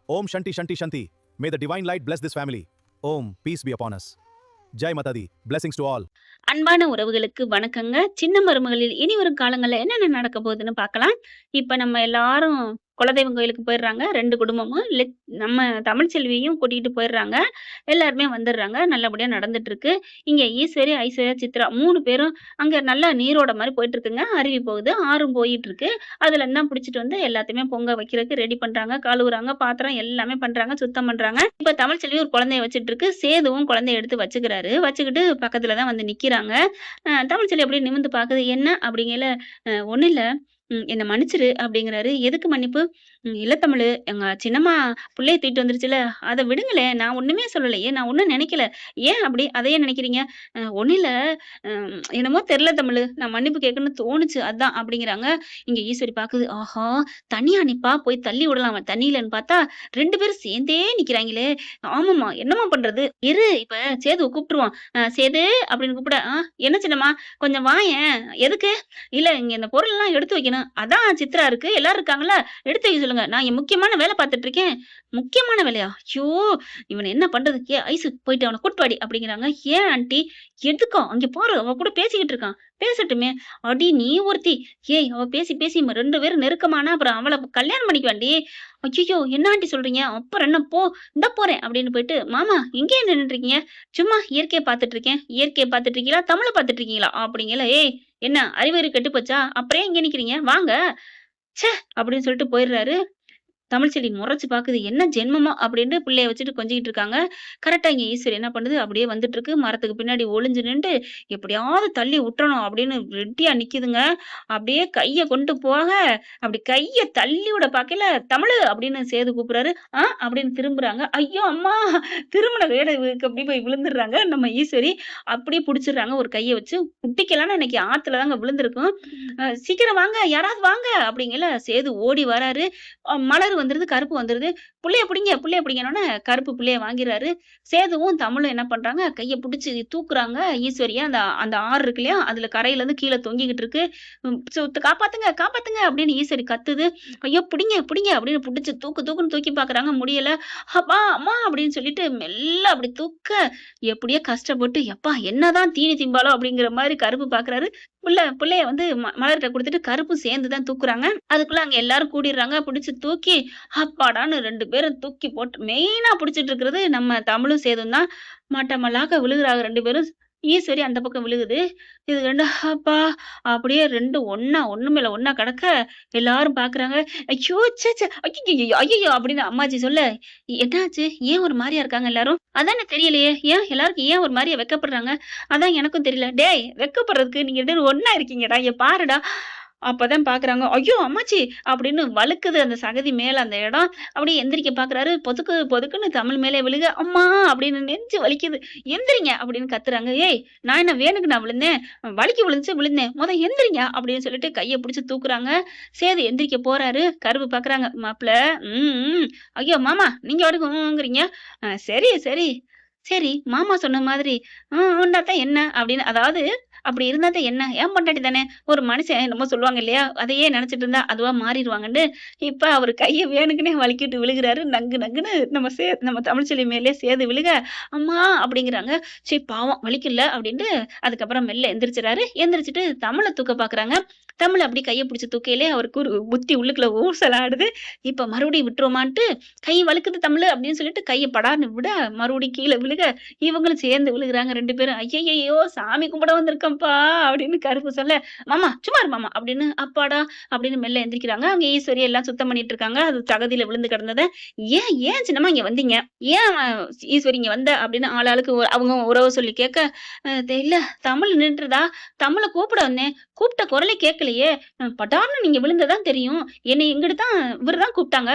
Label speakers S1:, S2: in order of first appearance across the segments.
S1: Om Shanti Shanti Shanti. May the divine light bless this family. Om, peace be upon us. Jai Matadi. Blessings to all.
S2: அன்பான உறவுகளுக்கு வணக்கங்க. சின்ன மருமகளில் இனி வரும் காலங்கள்ல என்னென்ன நடக்க போகுதுன்னு பார்க்கலாம். இப்ப நம்ம எல்லாரும் குலதெய்வம் கோயிலுக்கு போயிடுறாங்க. 2 குடும்பமும். நம்ம தமிழ்ச்செல்வியையும் கூட்டிட்டு போயிடுறாங்க. எல்லாருமே வந்துடுறாங்க. நல்லபடியா நடந்துட்டு இருக்கு. இங்க ஈஸ்வரி, ஐஸ்வர்யா, சித்ரா 3 பேரும் அங்க நல்லா நீரோட மாரி போயிட்டு இருக்குங்க. அருவி போகுது. ஆறும் போயிட்டு இருக்கு. அதுல எல்லாம் பிடிச்சிட்டு வந்து எல்லாத்தையுமே பொங்க வைக்கிறதுக்கு ரெடி பண்றாங்க. கழுவுறாங்க. பாத்திரம் எல்லாமே பண்றாங்க. சுத்தம் பண்றாங்க. இப்ப தமிழ்ச்செல்வி ஒரு குழந்தைய வச்சுட்டு இருக்கு. சேதுவும் குழந்தைய எடுத்து வச்சுக்கிறாரு. வச்சுக்கிட்டு பக்கத்துல தான் வந்து நிக்கிறாங்க. தமிழ்ச்செல்வி அப்படியே நிமிர்ந்து பாக்குது. என்ன அப்படிங்கையில, ஒண்ணும் இல்ல. என்ன மன்னிச்சிரு அப்படிங்கிறாரு. எதுக்கு மன்னிப்பு? இல்ல தமிழு, எங்க சின்னம்மா புள்ளைய தூக்கிட்டு வந்துருச்சுல்ல, அத விடுங்களேன். நான் ஒண்ணுமே சொல்லலையே. நான் ஒண்ணும் நினைக்கல. ஏன் அப்படி? அத ஏன் நினைக்கிறீங்க? ஒண்ணும் இல்ல. என்னமோ தெரியல தமிழு. நான் மன்னிப்பு கேட்கணும்னு தோணுச்சு. அதான் அப்படிங்கிறாங்க. இங்க ஈஸ்வரி பாக்குது. ஆஹா! தனியா நிப்பா. போய் தள்ளி விடலாம் அவன் தண்ணியிலன்னு பார்த்தா, 2 பேரும் சேர்ந்தே நிக்கிறாங்களே. ஆமாம்மா, என்னம்மா பண்றது? இரு, இப்ப சேதுவ கூப்பிட்டுருவோம். சேது அப்படின்னு கூப்பிட, என்ன சின்னம்மா? கொஞ்சம் வாயேன். எதுக்கு? இல்ல, இங்க இந்த பொருள்லாம் எடுத்து வைக்கணும். அதான் சித்ரா இருக்கு. எல்லாரும் இருக்காங்கல்ல. எடுத்து வைக்க சொல்லுங்க. நான் இங்க முக்கியமான வேலை பார்த்துட்டு இருக்கேன். முக்கியமான வேலையா? ஐயோ! இவன என்ன பண்றது? ஐசு போயிட்டு அவன கூட்டு வாடி அப்படிங்கிறாங்க. ஏன் ஆன்ட்டி? எதுக்கா? அங்க பாரு, அவ கூட பேசிக்கிட்டு இருக்கான். பேசட்டுமே. அடி நீ ஒருத்தி. ஏய், அவ பேசி பேசி 2 பேரும் நெருக்கமானா அப்புறம் அவள கல்யாணம் பண்ணிக்குவான்டி. ஐயையோ! என்ன ஆன்ட்டி சொல்றீங்க? அப்புறம் என்ன போ. இந்தா போறேன் அப்படின்னு போயிட்டு, மாமா எங்கே நின்னுட்டு இருக்கீங்க? சும்மா இயற்கைய பார்த்துட்டு இருக்கேன். இயற்கைய பார்த்துட்டு இருக்கீங்களா? தமிழ பார்த்துட்டு இருக்கீங்களா? அப்படிங்கல. ஏய், என்ன அறிவு கெட்டு போச்சா? அப்புறம் ஏன் இங்க நிக்கிறீங்க? வாங்க. ச்சே! அப்படின்னு சொல்லிட்டு போயிடுறாரு. தமிழ்ச்செல்வி முறைச்சு பாக்குது. என்ன ஜென்மமோ அப்படின்னு பிள்ளைய வச்சுட்டு கொஞ்சிக்கிட்டு இருக்காங்க. கரெக்ட்டா இங்க ஈஸ்வரி என்ன பண்ணுது? அப்படியே வந்துட்டு இருக்கு. மரத்துக்கு பின்னாடி ஒளிஞ்சு நின்னுட்டு, எப்படியாவது தள்ளி விட்டுறணும் அப்படின்னு ரெடியா நிக்குதுங்க. அப்படியே கைய கொண்டு போக, அப்படி கைய தள்ளி விட பாக்கையில, தமிழு அப்படின்னு சேது கூப்பிடுறாரு. அப்படின்னு திரும்புறாங்க. ஐயோ அம்மா! திருமண கையோட அப்படி போய் விழுந்துடுறாங்க. நம்ம ஈஸ்வரி அப்படியே புடிச்சிடுறாங்க ஒரு கைய வச்சு. குட்டிக்கெல்லாம் இன்னைக்கு ஆத்துல தாங்க விழுந்திருக்கும். சீக்கிரம் வாங்க, யாராவது வாங்க அப்படிங்கல. சேது ஓடி வராரு. மலர் வந்துருது, கருப்பு வந்துருது. புள்ளைய பிடிங்க, புள்ளைய பிடிங்கன்னோனே கருப்பு புள்ளைய வாங்கிறாரு. சேதுவும் தமிழும் என்ன பண்றாங்க? கைய புடிச்சு தூக்குறாங்க ஈஸ்வரிய. அந்த அந்த ஆறு இருக்கு இல்லையா? அதுல கரையில இருந்து கீழ தொங்கிக்கிட்டு இருக்கு. காப்பாத்துங்க, காப்பாத்துங்க அப்படின்னு ஈஸ்வரி கத்துது. ஐயோ! பிடிங்க, பிடிங்க அப்படின்னு புடிச்சு தூக்குன்னு தூக்கி பாக்குறாங்க. முடியல. அப்பா, அம்மா அப்படின்னு சொல்லிட்டு மெல்ல அப்படி தூக்க, எப்படியோ கஷ்டப்பட்டு, எப்பா என்னதான் தீனி திம்பாலோ அப்படிங்கிற மாரி கருப்பு பாக்குறாரு. புள்ளைய வந்து மலர்ட்ட குடுத்துட்டு கருப்பும் சேர்ந்து தான் தூக்குறாங்க. அதுக்குள்ள அங்க எல்லாரும் கூடிடுறாங்க. புடிச்சு தூக்கி அப்பாடான்னு 2 பேரும் தூக்கி போட்டு மெயினா புடிச்சிட்டு இருக்கிறது நம்ம தமிழும் சேதும் தான். மட்டமல்லாக்க விழுகுறாங்க 2 பேரும். ஈஸ்வரி அந்த பக்கம் விழுகுது. இது 2 அப்பா அப்படியே 2 ஒண்ணு மேல ஒண்ணா கிடக்க எல்லாரும் பாக்குறாங்க. ஐயோ! ச்சே! ச்சே! ஐய்யய்யோ! ஐய்யய்யோ! அப்படின்னு அம்மாச்சி சொல்ல, என்னாச்சு? ஏன் ஒரு மாரியா இருக்காங்க எல்லாரும்? அதானே தெரியலையே. ஏன் எல்லாருக்கும் ஏன் ஒரு மாரியா வெட்கப்படுறாங்க? அதான் எனக்கும் தெரியல. டேய், வெட்கப்படுறதுக்கு நீங்க 2 பேரும் ஒண்ணா இருக்கீங்கடா. இங்க பாருடா. அப்பதான் பாக்குறாங்க. ஐயோ! அம்மாச்சி அப்படின்னு வழுக்குது அந்த சகதி மேல அந்த இடம். அப்படியே எந்திரிக்க பாக்குறாரு. பொதுக்கு பொதுக்குன்னு தமிழ் மேலே விழுக, அம்மா அப்படின்னு நெஞ்சு வலிக்குது. எந்திரிங்க அப்படின்னு கத்துறாங்க. ஏய், நான் என்ன வேணுக்கு நான் விழுந்தேன்? வலிக்கு விழுந்துச்சு விழுந்தேன். எந்திரிங்க அப்படின்னு சொல்லிட்டு கைய புடிச்சு தூக்குறாங்க. சேது எந்திரிக்க போறாரு. கருப்பு பாக்குறாங்க. மாப்ள, ம், ம். ஐயோ மாமா, நீங்க பாட்டுக்கு ம்ங்கிறீங்க. சரி, சரி. சரி, மாமா சொன்ன மாதிரி தான் என்ன அப்படின்னு, அதாவது அப்படி இருந்தா தான் என்ன? என் பொண்டாட்டி தானே! ஒரு மனுஷன் என்னமோ சொல்லுவாங்க இல்லையா? அதையே நெனச்சுட்டு இருந்தா அதுவா மாறிருவாங்கன்னு, இப்ப அவரு கைய வேணுக்குன்னே வலிக்கிட்டு விழுகுறாரு. நங்கு நங்குன்னு நம்ம தமிழ்ச்செல்வி மேலயே சேது விழுக, அம்மா அப்படிங்கிறாங்க. சரி பாவம் வலிக்குல்ல அப்படின்ட்டு, அதுக்கப்புறம் மெல்ல எந்திரிச்சுறாரு. எந்திரிச்சுட்டு தமிழ தூக்க பாக்குறாங்க. தமிழ் அப்படி கைய பிடிச்சு தூக்கையிலே அவருக்கு ஒரு புத்தி உள்ளுக்குள்ள ஊசலாடுது. இப்ப மறுபடியும் விட்டுருவோமான்ட்டு, கை வலிக்குது தமிழு அப்படின்னு சொல்லிட்டு கைய படார்ன்னு விட, மறுபடியும் கீழ விழுக, இவங்களும் சேர்ந்து விழுகுறாங்க 2 பேரும். ஐயய்யோ! சாமி கும்பிட வந்திருக்கேன்ப்பா அப்படின்னு கருப்பு சொல்ல, மாமா சும்மா இரு மாமா அப்படின்னு, அப்பாடா அப்படின்னு மெல்ல எந்திரிக்கிறாங்க. அங்க ஈஸ்வரி எல்லாம் சுத்தம் பண்ணிட்டு இருக்காங்க. அது சகதியில விழுந்து கிடந்தத, ஏன் சின்னம்மா இங்க வந்தீங்க? ஏன் ஈஸ்வரி இங்க வந்த அப்படின்னு ஆளாளுக்கு அவங்க உறவு சொல்லி கேட்க, இல்ல தமிழ் நின்றுதா, தமிழ கூப்பிட வந்தேன். கூப்பிட்ட குரலே கேட்கலையே. படார்ன்னு நீங்க விழுந்ததான் தெரியும். என்னை இங்கிட்டு தான் இவரு தான் கூப்பிட்டாங்க.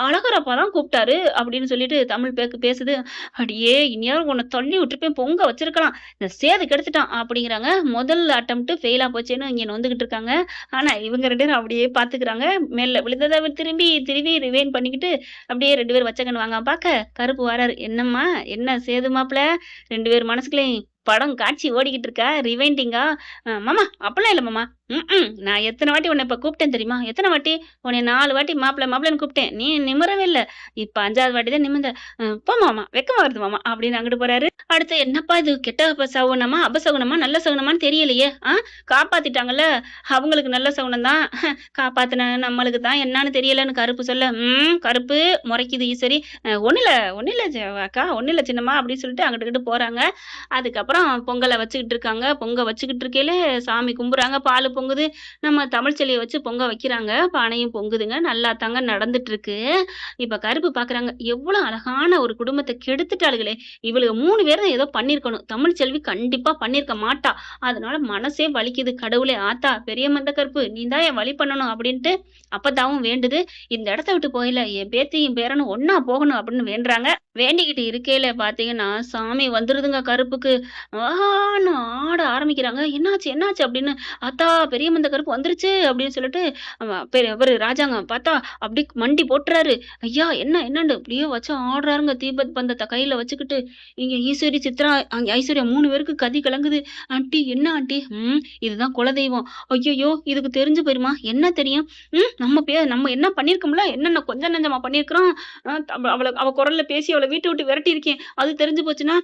S2: அழகரப்பா தான் கூப்பிட்டாரு அப்படின்னு சொல்லிட்டு தமிழ் பேசுது. அடியே இனியாவது உன்னை தள்ளி விட்டுருப்பேன், பொங்க வச்சிருக்கலாம். இந்த சேது கெடுத்துட்டான் அப்படிங்கிறாங்க. முதல் அட்டம்ப்ட் ஃபெயிலா போச்சேன்னு இங்க நொந்துகிட்டு இருக்காங்க. ஆனா இவங்க 2 பேரும் அப்படியே பாத்துக்கிறாங்க. மேல விழுந்ததை திரும்பி திரும்பி ரிவைன் பண்ணிக்கிட்டு அப்படியே 2 பேரும் வச்ச கண்ணு வாங்காம பாக்க கருப்பு வராரு. என்னம்மா, என்ன சேது மாப்பிள? 2 பேர் மனசுக்குள்ளயும் படம் காட்சி ஓடிக்கிட்டு இருக்கா, ரிவைண்டிங்கா. மாமா அப்பலாம் இல்ல மாமா. நான் எத்தன வாட்டி உன்ன இப்ப கூப்பிட்டேன் தெரியுமா? எத்தன வாட்டி? உன்னைய 4 வாட்டி மாப்பிள மாப்பிளன்னு கூப்பிட்டேன். நீ நிமிரவே இல்ல. இப்ப 5வது வாட்டி தான் நிமிர்ந்த. போ மாமா, வெட்கமா வருது மாமா அப்படின்னு அங்கிட்டு போறாரு. அடுத்து என்னப்பா இது கெட்ட சகுனமா, அபசகுனமா, நல்ல சகுனமான்னு தெரியலையே. காப்பாத்திட்டாங்கல்ல. அவங்களுக்கு நல்ல சகுனம் தான். காப்பாத்துன நம்மளுக்கு தான் என்னான்னு தெரியலன்னு கருப்பு சொல்ல, கருப்பு முறைக்குது ஈஸ்வரி. ஒண்ணும் இல்ல அக்கா, ஒண்ணும் இல்ல சின்னம்மா அப்படின்னு சொல்லிட்டு அங்கிட்டு இங்கிட்டு போறாங்க. அதுக்கப்புறம் பொங்கல வச்சுக்கிட்டு இருக்காங்க. பொங்க வச்சுக்கிட்டு இருக்கையில சாமி கும்புறாங்க. பாலு பொங்குது. நம்ம தமிழ்ச்செல்விய வச்சு பொங்க வைக்கிறாங்க. பானையும் பொங்குதுங்க. நல்லா தாங்க நடந்துட்டு இருக்கு. இப்ப கருப்பு பாக்குறாங்க. எவ்வளவு அழகான ஒரு குடும்பத்த கெடுத்துட்டாளுகளே! இவளுக 3 பேரும் ஏதோ பண்ணியிருக்கணும். தமிழ்ச்செல்வி கண்டிப்பா பண்ணியிருக்க மாட்டா. அதனால மனசே வலிக்குது. கடவுளே! ஆத்தா பெரிய மந்த கருப்பு நீ தான் என் வழி பண்ணணும் அப்படின்ட்டு அப்பத்தாவும் வேண்டுது. இந்த இடத்த விட்டு போயில என் பேத்தியும் பேரனும் ஒண்ணா போகணும் அப்படின்னு வேண்டுறாங்க. வேண்டிக்கிட்டு இருக்கையில பாத்தீங்கன்னா, சாமி வந்துருதுங்க கருப்புக்கு. ஆன்னு ஆட ஆரம்பிக்கிறாங்க. "என்னாச்சு? என்னாச்சு?" அப்படின்னு. "ஆத்தா பெரிய மந்த கருப்பு வந்துருச்சு" அப்படின்னு சொல்லிட்டு இவரு ராஜாங்கம் பார்த்தா அப்படியே மண்டி போட்டுறாரு. "ஐயா என்ன என்னன்னு" அப்படியே வச்சு ஆடுறாருங்க. தீபத் பந்தத்த கையில வச்சுக்கிட்டு. இங்க ஈஸ்வரி, சித்ரா, அங்க ஐஸ்வர்யா 3 பேருக்கு கதி கலங்குது. "ஆண்டி என்ன ஆண்டி?" இதுதான் குலதெய்வம்." "ஐயய்யோ! இதுக்கு தெரிஞ்சு போயிருமா?" "என்ன தெரியும்?" நம்ம என்ன பண்ணியிருக்கோம்ல, என்னென்ன கொஞ்சம் நெஞ்சமா பண்ணியிருக்கிறோம். அவ குரல்ல பேசி அவள வீட்ட விட்டு விரட்டியிருக்கேன். அது தெரிஞ்சு போச்சுன்னா,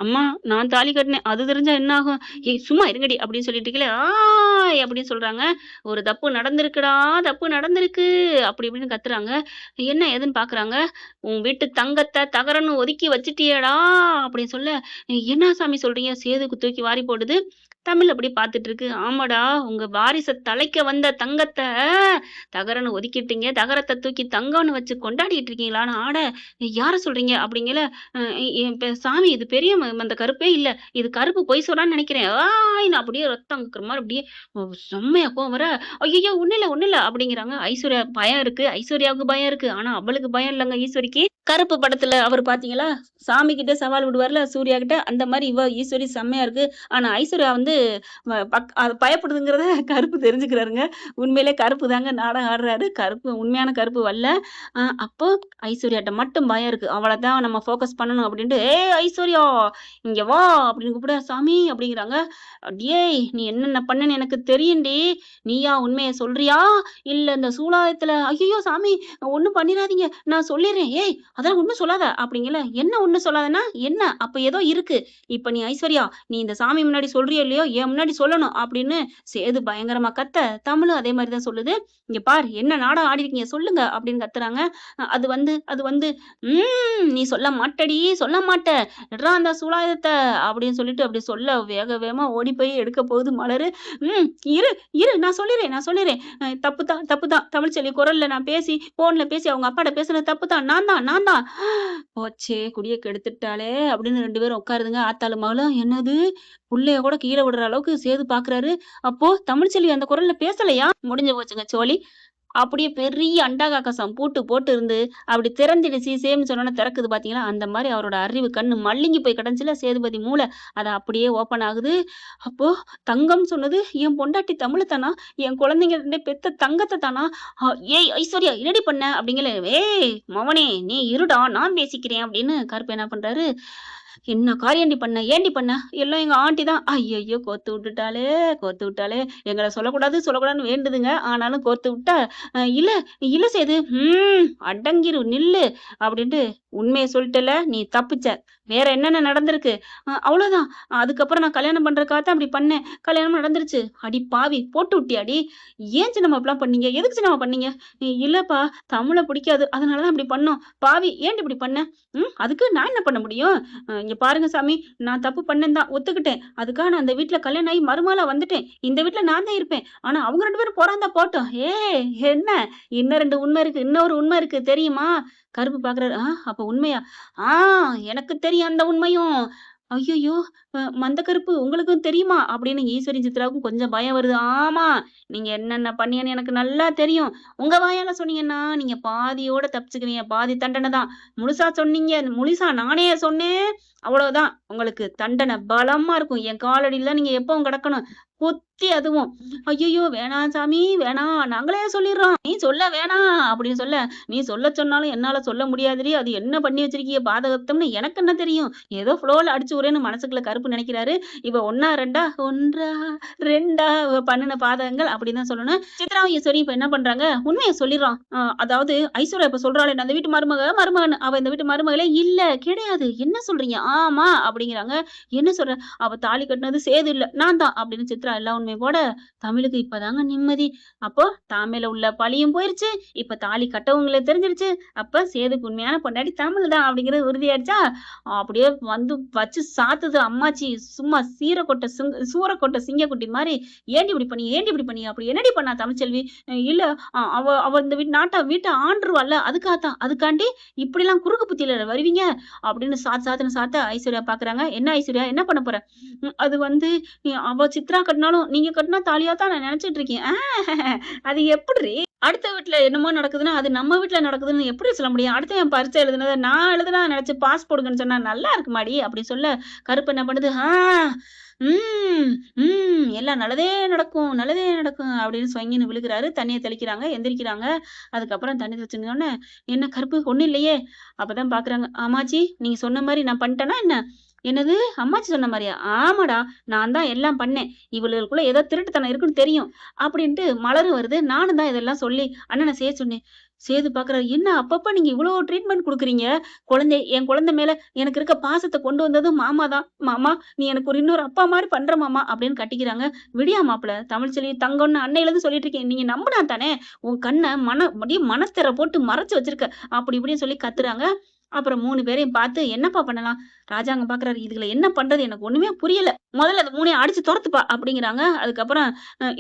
S2: அம்மா நான் தாலி கட்டினேன். அது தெரிஞ்சா என்ன ஆகும்? ஏய் சும்மா இருங்கடி அப்படின்னு சொல்லிட்டு இருக்கீல, ஆய் அப்படின்னு சொல்றாங்க. ஒரு தப்பு நடந்திருக்குடா, தப்பு நடந்திருக்கு அப்படி இப்படின்னு கத்துறாங்க. என்ன ஏதுன்னு பாக்குறாங்க. உன் வீட்டு தங்கத்த தகரன்னு ஒதுக்கி வச்சுட்டியேடா அப்படின்னு சொல்ல, என்ன சாமி சொல்றீங்க? சேதுக்கு தூக்கி வாரி போடுது. தமிழ் அப்படி பாத்துட்டு இருக்கு. ஆமாடா உங்க வாரிச தழைக்க வந்த தங்கத்த தகரன்னு ஒதுக்கிட்டீங்க. தகரத்த தூக்கி தங்கம்னு வச்சு கொண்டாடிட்டு இருக்கீங்களான்னு ஆட, யார சொல்றீங்க? அப்படிங்கல, சாமி இது பெரிய அந்த கருப்பே இல்ல. இது கருப்பு பொய் சொல்றான்னு நெனைக்கிறேன். ஆய்ன்னு அப்படியே ரத்தம் கக்குற மாரி அப்படியே செம்மையா கோவம் வர, ஐயய்யோ! ஒண்ணும் இல்ல, ஒண்ணும் இல்ல அப்படிங்கிறாங்க. ஐஸ்வர்யா பயம் இருக்கு. ஐஸ்வர்யாவுக்கு பயம் இருக்கு. ஆனா அவளுக்கு பயம் இல்லங்க ஈஸ்வரிக்கு. கருப்பு படத்துல அவரு பாத்தீங்களா? சாமி கிட்ட சவால் விடுவார்ல சூர்யா கிட்ட, அந்த மாரி இவ ஈஸ்வரி செம்மையா இருக்கு. ஆனா ஐஸ்வர்யா வந்து அது பயப்படுதுங்கிறத கருப்பு தெரிஞ்சுக்கிறாருங்க. உண்மையிலே கருப்பு தாங்க நாடகம் ஆடுறாரு. கருப்பு உண்மையான கருப்பு வல்ல. அப்போ ஐஸ்வர்யாட்ட மட்டும் பயம் இருக்கு. அவள தான் நம்ம ஃபோக்கஸ் பண்ணணும் அப்படின்ட்டு, "ஏய் ஐஸ்வர்யா! இங்க வா" அப்படின்னு கூப்பிட, "சாமி" அப்படிங்கிறாங்க. "டேய் நீ என்னென்ன பண்ணன்னு எனக்கு தெரியும்டி. நீயா உண்மைய சொல்றியா? இல்ல இந்த சூலாயத்துல" "ஐயய்யோ! சாமி ஒண்ணும் பண்ணிறாதீங்க. நான் சொல்லிர்றேன்." "ஏய் அதெல்லாம் ஒண்ணும் சொல்லாத" அப்படிங்கல. "என்ன ஒண்ணும் சொல்லாதன்னா என்ன? அப்ப ஏதோ இருக்கு. இப்ப நீ ஐஸ்வர்யா, நீ இந்த சாமி முன்னாடி சொல்றியோ இல்லையோ, என் முன்னாடி சொல்லணும்" அப்படின்னு சேது பயங்கரமா கத்த, தமிழும் அதே மாரி தான் சொல்லுது. "இங்க பார் என்ன நாடகம் ஆடிருக்கீங்க சொல்லுங்க" அப்படின்னு கத்துறாங்க. அது வந்து நீ சொல்ல மாட்டடி, சொல்ல மாட்ட. எட்றா அந்த சூலாயுதத்த" அப்படின்னு சொல்லிட்டு அப்படி சொல்ல வேக வேகமா ஓடி போய் எடுக்க போகுது மலரு. "ம் இரு, இரு நான் சொல்லிர்றேன். தப்புதான், தப்புதான். தமிழ்ச்செல்வி குரல்ல நான் பேசி, ஃபோன்ல பேசி அவங்க அப்பாட்ட பேசுனது தப்புதான். நான் தான். போச்சே குடிய கெடுத்துட்டாளே அப்படின்னு 2 பேரும் உட்காருதுங்க. ஆத்தாளும் மகளும். என்னது? புள்ளைய கூட கீழ விடுற அளவுக்கு சேது பாக்குறாரு. அப்போ தமிழ்ச்செல்வி அந்த குரல்ல பேசலையா? முடிஞ்சு போச்சுங்க சோலி. அப்படியே பெரிய அண்டாகாக்கசம் பூட்டு போட்டு இருந்து, அப்படி திறந்திடு சீசேன்னு சொன்னோனே திறக்குது பாத்தீங்களா? அந்த மாரி அவரோட அறிவு கண்ணு மழுங்கி போய் கிடந்துச்சுல சேதுபதி மூளை. அது அப்படியே ஓப்பன் ஆகுது. அப்போ தங்கம் சொன்னது என் பொண்டாட்டி தமிழ தானா? என் குழந்தைங்க 2 பெத்த தங்கத்த தானா? ஏய் ஐஸ்வர்யா என்னடி பண்ண? அப்படிங்கல. "ஏய் மவனே நீ இருடா நான் பேசிக்கிறேன்" அப்படின்னு கருப்பு என்ன பண்றாரு, "என்ன காரியம்டி பண்ண? ஏன்டி பண்ண?" "எல்லாம் எங்க ஆண்டி தான்." ஐயய்யோ! கோத்து விட்டுட்டாளே! எங்கள சொல்லக்கூடாதுன்னு வேண்டுதுங்க. ஆனாலும் கோத்து விட்டா, இல்ல இல்ல சேது." அடங்கிரு நில்லு" அப்படின்ட்டு, "உண்மைய சொல்லிட்டல்ல, நீ தப்பிச்ச. வேற என்னென்ன நடந்திருக்கு?" அவ்வளோதான். அதுக்கப்புறம் நான் கல்யாணம் பண்றதுக்காக தான் அப்படி பண்ணேன். கல்யாணமும் நடந்துருச்சு." "அடி பாவி! போட்டு விட்டியாடி? ஏன் சின்னம்மா இப்படிலாம் பண்ணீங்க? எதுக்கு சின்னம்மா பண்ணீங்க?" இல்லப்பா தமிழ பிடிக்காது. அதனால தான் அப்படி பண்ணோம்." "பாவி! ஏன்டி இப்படி பண்ண?" அதுக்கு நான் என்ன பண்ண முடியும்? இங்க பாருங்க சாமி, நான் தப்பு பண்ணேன் தான் ஒத்துக்கிட்டேன். அதுக்காக நான் அந்த வீட்ல கல்யாணம் ஆகி மருமகளா வந்துட்டேன். இந்த வீட்ல நான் தான் இருப்பேன். ஆனா அவங்க 2 பேரும் போறாந்தா போட்டும்." "ஏய் என்ன? இன்னும் 2 உண்மை இருக்கு. இன்னொரு உண்மை இருக்கு தெரியுமா?" கருப்பு பாக்குறாரு. அப்ப உண்மையா?" "ஆ எனக்கு தெரியும் அந்த உண்மையும்." "ஐய்யய்யோ! மந்த கருப்பு உங்களுக்கும் தெரியுமா?" அப்படின்னு ஈஸ்வரி சித்ராவுக்கும் கொஞ்சம் பயம் வருது. "ஆமா, நீங்க என்னென்ன பண்ணீங்கன்னு எனக்கு நல்லா தெரியும். உங்க வாயால சொன்னீங்கன்னா, நீங்க பாதியோட தப்பிச்சுக்குவீங்க. பாதி தண்டனை தான். முழுசா சொன்னீங்க, முழுசா நானே சொன்னேன், அவ்வளவுதான். உங்களுக்கு தண்டனை பலமா இருக்கும். என் காலடியில தான் நீங்க எப்பவும் கிடக்கணும். பொத்தி அதுவும். "ஐயய்யோ! வேணாம் சாமி, வேணாம். நாங்களே சொல்லிர்றோம். நீ சொல்ல வேணாம்" அப்படின்னு சொல்ல, "நீ சொல்லச் சொன்னாலும் என்னால சொல்ல முடியாதுடி. அது என்ன பண்ணி வச்சிருக்கீக பாதகத்தம்னு எனக்கு என்ன தெரியும்?" ஏதோ ஃப்ளோல அடிச்சு விடுறேன்னு மனசுக்குள்ள கருப்பு நெனைக்கிறாரு. இவ 1 2 1 2 இவ பண்ணுன பாதகங்கள் அப்படின்னு தான் சொல்லணும். சித்ராவும் ஈஸ்வரியும் இப்ப என்ன பண்றாங்க, உண்மைய சொல்லிர்றான். அதாவது ஐஸ்வர்யா இப்ப சொல்றாளே, "நான் இந்த வீட்டு மருமகன்னு." அவ இந்த வீட்டு மருமகளே இல்ல, கிடையாது. "என்ன சொல்றீங்க?" "ஆமா" அப்படிங்கிறாங்க. "என்ன சொல்ற?" "அவ தாலி கட்டுனது சேது இல்ல, நான் தான்" அப்படின்னு சித்ரா எல்லா உண்மையும் போட, தமிழுக்கு இப்பதாங்க நிம்மதி. அப்போ தான் மேல உள்ள பழியும் போயிருச்சு. இப்ப தாலி கட்டவங்களுக்கு தெரிஞ்சிருச்சு. அப்ப சேதுக்கு உண்மையான பொண்டாட்டி தமிழ் தான் அப்படிங்கிறது உறுதியாயிடுச்சா, அப்படியே வந்து வச்சு சாத்துது அம்மாச்சி. சும்மா சூரக்கொட்ட சிங்கக்குட்டி மாரி, "ஏன்டி இப்படி பண்ணி? ஏன்டி இப்படி பண்ணி?" "அப்படி என்னடி பண்ணா தமிழ்ச்செல்வி?" இல்ல அவ அவ இந்த வீட்ட ஆண்டுருவாள்ல, அதுக்காகத்தான். அதுக்காண்டி இப்படிலாம் குறுக்கு புத்தியில வருவீங்க?" அப்படின்னு சாத்துன்னு சாத்த ஐஸ்வர்யா பாக்குறாங்க. "என்ன ஐஸ்வர்யா? என்ன பண்ண போற?" அது வந்து அவ சித்ரா கட்டினாலும், நீங்க கட்டினா தாலியா தான் நான் நெனச்சுட்டு இருக்கேன்." அது எப்புட்ரி? அடுத்த வீட்ல என்னமோ நடக்குதுன்னா, அது நம்ம வீட்ல நடக்குதுன்னு எப்படி சொல்ல முடியும்? அடுத்தவன் பரீட்சை எழுதுனத நான் எழுதுனா நெனச்சு பாஸ் போடுங்கன்னு சொன்னா நல்லா இருக்குமாடி? அப்படி சொல்ல, கருப்பு என்ன பண்ணுது, ம், எல்லாம் நல்லதே நடக்கும், நல்லதே நடக்கும்" அப்படின்னு சொங்கின்னு விழுகுறாரு. தண்ணிய தெளிக்கிறாங்க, எந்திரிக்கிறாங்க. அதுக்கப்புறம் தண்ணி தெளிச்சோனே, "என்ன கருப்பு ஒண்ணும் இல்லையே?" அப்பதான் பாக்குறாங்க. "அம்மாச்சி, நீங்க சொன்ன மாரி நான் பண்ணிட்டேனா என்ன?" "என்னது? அம்மாச்சி சொன்ன மாரியா?" "ஆமாடா, நான் தான் எல்லாம் பண்ணேன். இவளுகளுக்குள்ள ஏதோ திருட்டுத்தனம் இருக்குன்னு தெரியும்." அப்படின்ட்டு மலரும் வருது. நானும் தான் இதெல்லாம் சொல்லி அண்ணன செய்ய சொன்னேன். சேது பார்க்குறாரு. "என்ன அப்பப்ப நீங்க இவ்ளோ ட்ரீட்மெண்ட் குடுக்குறீங்க? என் குழந்தை மேல எனக்கு இருக்க பாசத்த கொண்டு வந்ததும் மாமா தான். மாமா, நீ எனக்கு ஒரு இன்னொரு அப்பா மாரி பண்ற மாமா" அப்படின்னு கட்டிக்கிறாங்க. "விடியா மாப்ள, தமிழ்ச்செல்வி தங்கம்னு அன்னையிலருந்து சொல்லிட்டு இருக்கேன். நீங்க நம்புனா தானே? உன் கண்ண அப்படியே மனஸ்திர போட்டு மறைச்சு வச்சிருக்க." அப்படி இப்படின்னு சொல்லி கத்துறாங்க. அப்புறம் 3 பேரையும் பார்த்து, "என்னப்பா பண்ணலாம்?" ராஜாங்கம் பார்க்குறாரு. "இதுகள என்ன பண்றது? எனக்கு ஒண்ணுமே புரியல. முதல்ல அது 3யும் அடிச்சு தொரத்துப்பா" அப்படிங்கிறாங்க. அதுக்கப்புறம்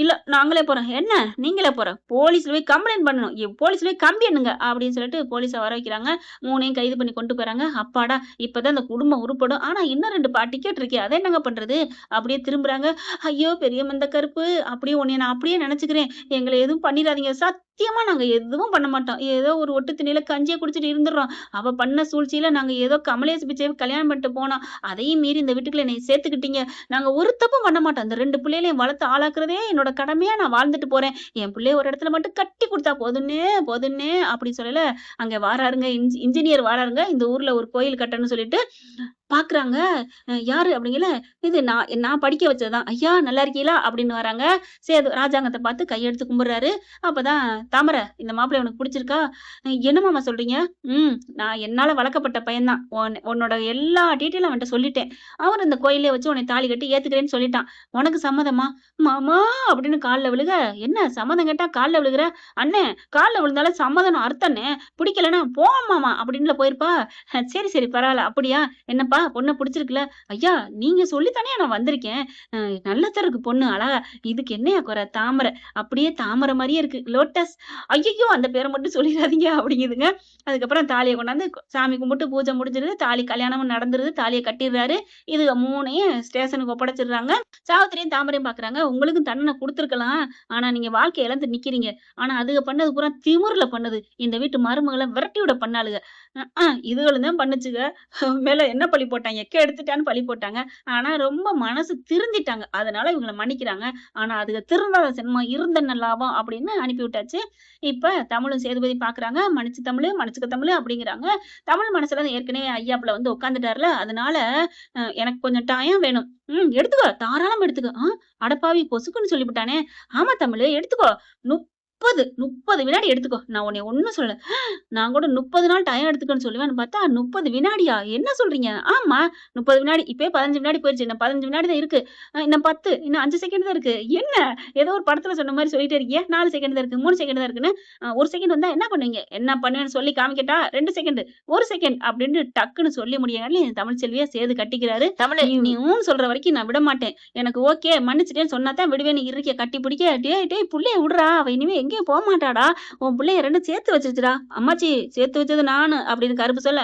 S2: "இல்ல நாங்களே போறோம்." "என்ன? நீங்களே போற? போலீஸ்ல போய் கம்ப்ளைண்ட் பண்ணணும். போலீஸ்ல போய் கம்பி எண்ணுங்க" அப்படின்னு சொல்லிட்டு போலீஸ வர வைக்கிறாங்க. 3யும் கைது பண்ணி கொண்டு போறாங்க. அப்பாடா! இப்பதான் இந்த குடும்பம் உருப்படும். ஆனா இன்னும் 2 டிக்கெட் இருக்கே. அத என்னங்க பண்றது? அப்படியே திரும்புறாங்க. "ஐயோ! பெரிய மந்த கருப்பு, அப்படியே உன்னைய நான் அப்படியே நெனச்சுக்கிறேன். எங்கள எதுவும் பண்ணிறாதீங்க. சத்தியமா நாங்க எதுவும் பண்ண மாட்டோம். ஏதோ ஒரு ஒட்டு திண்ணையில கஞ்சிய குடிச்சிட்டு இருந்துர்றோம். அவ பண்ண சூழ்ச்சியில நாங்க ஏதோ கமலேஷ் பிச்சைய கல்யாணம் பண்ணிட்டு போனோம். அதையும் மீறி இந்த வீட்டுக்குள்ள என்னைய சேர்த்துக்கிட்டீங்க. நாங்க ஒரு தப்பும் பண்ண மாட்டோம். அந்த 2 பிள்ளைகளையும் வளர்த்து ஆளாக்குறதே என்னோட கடமையா நான் வாழ்ந்துட்டு போறேன். என் பிள்ளைய ஒரு இடத்துல மட்டும் கட்டி குடுத்தா போதும்னே, போதும்னே" அப்படி சொல்லல, அங்க வாராருங்க இன்ஜினியர் வாராருங்க. இந்த ஊர்ல ஒரு கோயில் கட்டணும்னு சொல்லிட்டு பாக்குறாங்க. யாரு அப்படிங்கல, "இது நான் படிக்க வச்சது தான்." "ஐயா நல்லா இருக்கீகளா?" அப்படின்னு வராங்க. சேது ராஜாங்கத்த பார்த்து கையெடுத்து கும்பிடுறாரு. அப்பதான் "தாமர, இந்த மாப்பிள்ளை உனக்கு புடிச்சிருக்கா?" "என்ன மாமா சொல்றீங்க?" நான் என்னால வளர்க்கப்பட்ட பையன் தான். உன்னோட எல்லா டீட்டெயிலும் அவன்ட்ட சொல்லிட்டேன். அவன் இந்த கோயில்லயே வச்சு உன்னை தாலி கட்டி ஏத்துக்கிறேன்னு சொல்லிட்டான். உனக்கு சம்மதமா?" "மாமா" அப்படின்னு கால்ல விழுக, "என்ன சம்மதம் கேட்டா கால்ல விழுகுற?" "அண்ணே, கால்ல விழுந்தாலும் சம்மதம்னு அர்த்தம்ண்ணே. பிடிக்கலன்னா போ மாமா" அப்படின்னுல போயிருப்பா. "சரி, சரி பரவால்ல. அப்படியா? என்னப்பா பொண்ண புடிச்சிருக்குல்ல?" "ஐயா, நீங்க சொல்லி தானேயா நான் வந்திருக்கேன். அ நல்லத்தா இருக்கு பொண்ணு அழகா." "இதுக்கு என்னய்யா குறை? தாமரை. அப்படியே தாமரை மாரியே இருக்கு. லோட்டஸ்." "ஐயய்யோ! அந்த பேர மட்டும் சொல்லிறாதீங்க" அப்படிங்குதுங்க. அதுக்கப்புறம் தாலிய கொண்டாந்து சாமி கும்பிட்டு பூஜை முடிஞ்சிருது. கல்யாணமும் நடந்துருது. தாலிய கட்டிர்றாரு. இதுக 3யும் ஸ்டேஷனுக்கு ஒப்படைச்சிடுறாங்க. சாவித்திரியும் தாமரையும் பார்க்குறாங்க. "உங்களுக்கும் தண்டனை குடுத்துருக்கலாம். ஆனா நீங்க வாழ்க்கைய இழந்து நிக்கிறீங்க. ஆனா அதுக பண்ணது பூரா திமிருல பண்ணுது. இந்த வீட்டு மருமகள விரட்டி விட பண்ணாளுக. இதுகளும் தான் பண்ணுச்சுக. மேல என்ன பழி போட்டாங்க? எக்க எடுத்துட்டான்னு பழி போட்டாங்க. ஆனா ரொம்ப மனசு திருந்திட்டாங்க. அதனால இவங்கள மன்னிக்கிறாங்க. ஆனா அதுக திருந்தாத ஜென்மம் இருந்தென்ன லாபம் அப்படின்னு அனுப்பி விட்டாச்சு. இப்ப தமிழும் சேதுபதியும் பார்க்குறாங்க. "மன்னிச்சு தமிழு, மன்னிச்சுக்க தமிழு" அப்படிங்கிறாங்க. தமிழ் மனசுல ஏற்கனவே ஐயாப்புல வந்து உட்காந்துட்டார்ல. அதனால எனக்கு கொஞ்சம் டைம் வேணும். எடுத்துக்கோ. தாராளமா எடுத்துக்கோ." அடப்பாவி பொசுக்குன்னு சொல்லிப்புட்டானே. "ஆமா தமிழு எடுத்துக்கோ. 30 வினாடி எடுத்துக்கோ. நான் உன்னைய ஒண்ணும் சொல்லல." நான் கூட 30 நாள் டைம் எடுத்துக்கன்னு சொல்லுவேன்னு பார்த்தா, 30 வினாடியா? என்ன சொல்றீங்க? ஆமா, 30 வினாடி. இப்பயே 15 வினாடி போயிருச்சு. இன்னும் 15 வினாடி தான் இருக்கு. இன்னும் 10, இன்னும் 5 செகண்ட் தான் இருக்கு. என்ன? ஏதோ ஒரு படத்துல சொன்ன மாரி சொல்லிட்டே இருக்கீங்க. 4 செகண்ட் தான் இருக்கு. 3 செகண்ட் தான் இருக்குன்னு. 1 செகண்ட் வந்தா என்ன பண்ணுவீங்க? என்ன பண்ணுவேன்னு சொல்லி காமிக்கட்டா? 2 செகண்ட், 1 செகண்ட் அப்படின்னு டக்குன்னு சொல்லி முடியங்காட்டி தமிழ்ச்செல்விய சேது கட்டிக்கிறாரு. "தமிழு, நீ ஊன்னு சொல்ற வரைக்கும் நான் விட மாட்டேன். எனக்கு ஓகே, மன்னிச்சுட்டேன்னு சொன்னா தான் விடுவேன்னு இருக்கிய கட்டி பிடிக்க, டேய் டேய் புள்ளைய விட்றா. அவ இனிமே எங்கேயும் போமாட்டாடா. உன் புள்ளைய 2ம் சேர்த்து வச்சுருச்சுடா." "அம்மாச்சி சேர்த்து வச்சது நானு" அப்படின்னு கருப்பு சொல்ல,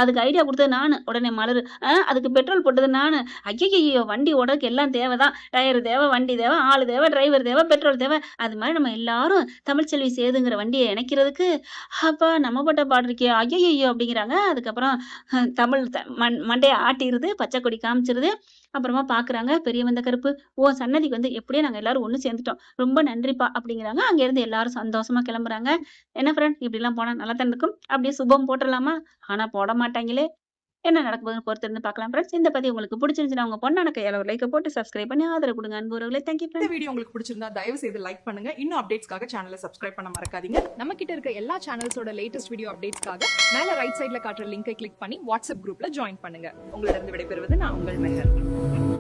S2: அதுக்கு ஐடியா குடுத்தது நானு." உடனே மலரு, அதுக்கு பெட்ரோல் போட்டது நானு." ஐய்யய்யய்யோ! வண்டி ஓட்டுறதுக்கு எல்லாம் தேவ தான். டயரு தேவ, வண்டி தேவ, ஆளு தேவ, டிரைவர் தேவ, பெட்ரோல் தேவ. அது மாரி நம்ம எல்லாரும் தமிழ்ச்செல்வி சேதுங்கிற வண்டிய இணைக்கிறதுக்கு, அப்பா நம்ம பட்ட பாடு இருக்கே! ஐய்யய்யோ! அப்படிங்கிறாங்க. அதுக்கப்புறம் தமிழ் மண்டைய ஆட்டிருது, பச்சை கொடி காமிச்சிருது. அப்புறமா பார்க்குறாங்க, பெரிய வந்த கருப்பு, "உன் சன்னதிக்கு வந்து எப்படியோ நாங்க எல்லாரும் ஒண்ணு சேர்ந்துட்டோம். ரொம்ப நன்றிப்பா" அப்படிங்கிறாங்க. அங்கேருந்து எல்லாரும் சந்தோஷமா கிளம்புறாங்க. "என்ன ஃப்ரெண்ட் இப்படிலாம் போனா நல்லா தானே இருக்கும். அப்படியே சுபம் போட்டுறலாமா?" ஆனா போட மாட்டாங்களே! என்ன நடக்க போகுதுன்னு பொறுத்திருந்து பார்க்கலாம் ஃப்ரெண்ட்ஸ். இந்த பதிவு உங்களுக்கு பிடிச்சிருந்துச்சுன்னா, உங்க பொண்ணான கையால ஒரு லைக்க போட்டு சப்ஸ்கிரைப் பண்ணி ஆதரவு குடுங்க. அன்பு உறவுகளே. தேங்க் யூ
S3: இந்த
S2: ஃப்ரெண்ட்ஸ்.
S3: வீடியோ உங்களுக்கு பிடிச்சிருந்தா தயவு செய்து லைக் பண்ணுங்க. இன்னும் அப்டேட்ஸ்க்காக சேனலை சப்ஸ்கிரைப் பண்ண மறக்காதீங்க.
S4: நம்ம கிட்ட இருக்க எல்லா சேனல்ஸோட லேட்டஸ்ட் வீடியோ அப்டேட்ஸ்க்காக மேல ரைட் சைடுல காட்டுற லிங்கை கிளிக் பண்ணி வாட்ஸ்அப் குரூப்ல ஜாயின் பண்ணுங்க.
S3: உங்களிடம் விடைபெறுவது நான் உங்கள் மெஹர்.